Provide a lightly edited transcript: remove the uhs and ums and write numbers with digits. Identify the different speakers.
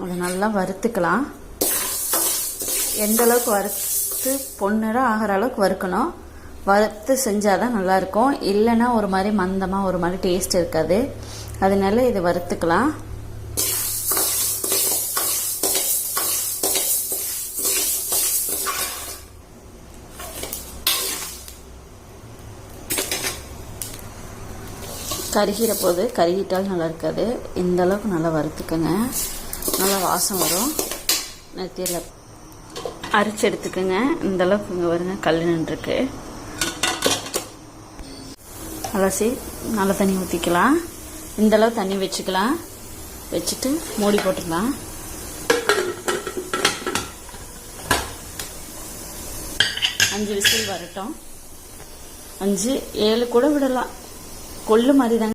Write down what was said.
Speaker 1: அதை நல்லா வறுத்துக்கலாம். எந்த அளவுக்கு வறுத்து பொன்னிறம் ஆகிற அளவுக்கு வறுக்கணும். வறுத்து செஞ்சால் தான் நல்லாயிருக்கும். இல்லைன்னா ஒரு மாதிரி மந்தமாக ஒரு மாதிரி டேஸ்ட் இருக்காது. அதனால இதை வறுத்துக்கலாம். கருகிற போது கருகிட்டால் நல்லா இருக்காது. இந்த அளவுக்கு நல்லா வறுத்துக்கோங்க. நல்லா வாசம் வரும். நெத்தியில் அரைச்சி எடுத்துக்கோங்க. இந்த அளவுக்கு இங்கே வருங்க கல் நின்றுருக்கு. அலசி நல்ல தண்ணி ஊற்றிக்கலாம். இந்தளவு தண்ணி வச்சுக்கலாம். வச்சுட்டு மூடி போட்டுக்கலாம். அஞ்சு விசில் வரட்டும். 5 7 கூட விடலாம். கொள்ளு மாதிரி தாங்க.